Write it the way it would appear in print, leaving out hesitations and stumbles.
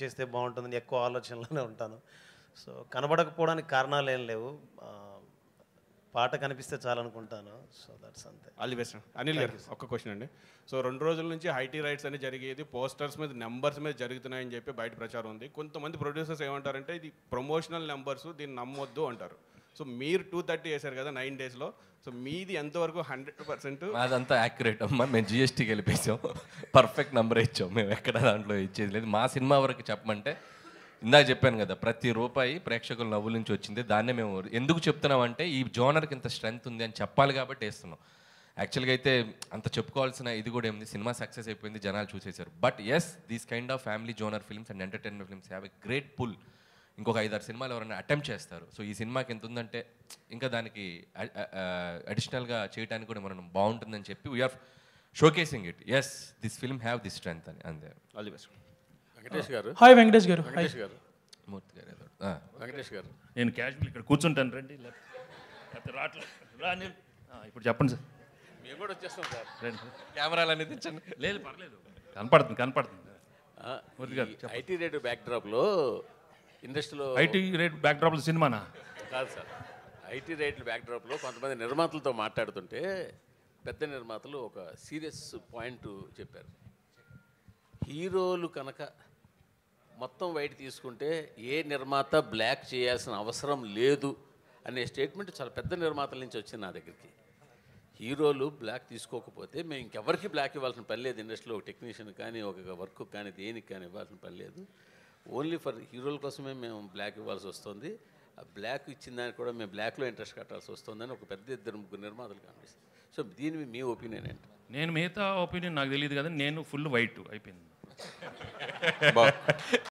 చేస్తే బాగుంటుందని ఎక్కువ ఆలోచనలోనే ఉంటాను. సో కనబడకపోవడానికి కారణాలు ఏం లేవు. పాట కనిపిస్తే చాలనుకుంటాను. సో దట్స్ అంతే. All the best. Anil garu ఒక్క క్వశ్చన్ అండి. సో 2 రోజుల నుంచి ఐటీ రైట్స్ అని జరిగేది, పోస్టర్స్ మీద నెంబర్స్ మీద జరుగుతున్నాయని చెప్పి బయట ప్రచారం ఉంది. కొంతమంది ప్రొడ్యూసర్స్ ఏమంటారంటే ఇది ప్రమోషనల్ నెంబర్స్, దీన్ని నమ్మొద్దు అంటారు. సో మీరు 230 వేశారు కదా 9 డేస్లో. సో మీది ఎంతవరకు 100%? అదంతా యాక్యురేట్ అమ్మా. మేము జిఎస్టీకి వెళ్ళిపోయాం, పర్ఫెక్ట్ నెంబర్ ఇచ్చాం. మేము ఎక్కడ దాంట్లో ఇచ్చేది లేదు. మా సినిమా వరకు చెప్పమంటే ఇందాక చెప్పాను కదా, ప్రతి రూపాయి ప్రేక్షకుల నవ్వుల నుంచి వచ్చింది. దాన్నే మేము ఎందుకు చెప్తున్నామంటే ఈ జోనర్కి ఇంత స్ట్రెంగ్త్ ఉంది అని చెప్పాలి కాబట్టి వేస్తున్నాం. యాక్చువల్గా అయితే అంత చెప్పుకోవాల్సిన ఇది కూడా ఏముంది, సినిమా సక్సెస్ అయిపోయింది, జనాలు చూసేశారు. But yes, these kind of family genre films and entertainment films have a great pull. ఇంకొక 5-6 సినిమాలు ఎవరైనా అటెంప్ట్ చేస్తారు. సో ఈ సినిమాకి ఎంత ఉందంటే ఇంకా దానికి అడిషనల్గా చేయడానికి కూడా మనం బాగుంటుందని చెప్పి we're showcasing it. Yes, this film have this strength అని. అంతే. All the best. వెంకటేష్ గారు. హాయ్ వెంకటేష్ గారు. వెంకటేష్ గారు. మూర్తి గారు ఏదో. వెంకటేష్ గారు. నేను క్యాజువల్ ఇక్కడ కూర్చుంటాను రండి, లేకపోతే రాట్లేదు. ఇప్పుడు చెప్పండి సార్. మేము కూడా వచ్చేస్తాం సార్. రండి. కెమెరాలు అనేది తెచ్చండి. లేదు పర్లేదు, కనపడుతుంది. ఐటీ రేడియో బ్యాక్డ్రాప్లో ఇండస్ట్రీలో ఐటీ రేట్ బ్యాక్డ్రాప్లో సినిమానా? కాదు సార్, ఐటీ రేట్ల బ్యాక్డ్రాప్లో కొంతమంది నిర్మాతలతో మాట్లాడుతుంటే పెద్ద నిర్మాతలు ఒక సీరియస్ పాయింట్ చెప్పారు. హీరోలు కనుక మొత్తం వైట్ తీసుకుంటే ఏ నిర్మాత బ్లాక్ చేయాల్సిన అవసరం లేదు అనే స్టేట్మెంట్ చాలా పెద్ద నిర్మాతల నుంచి వచ్చింది నా దగ్గరికి. హీరోలు బ్లాక్ తీసుకోకపోతే మేము ఇంకెవరికి బ్లాక్ ఇవ్వాల్సిన పని లేదు. ఇండస్ట్రీలో ఒక టెక్నీషియన్ కానీ ఒక వర్క్ కానీ దేనికి కానీ ఇవ్వాల్సిన పని లేదు. ఓన్లీ ఫర్ హీరోల కోసమే మేము బ్లాక్ ఇవ్వాల్సి వస్తుంది. ఆ బ్లాక్ ఇచ్చిన దానికి కూడా మేము బ్లాక్లో ఇంట్రెస్ట్ కట్టాల్సి వస్తుందని ఒక పెద్ద 2-3 నిర్మాతలు కనిపిస్తుంది. సో దీని మీ ఒపీనియన్ ఏంటి? నేను మిగతా ఒపీనియన్ నాకు తెలియదు కదా, నేను ఫుల్ వైట్ అయిపోయింది.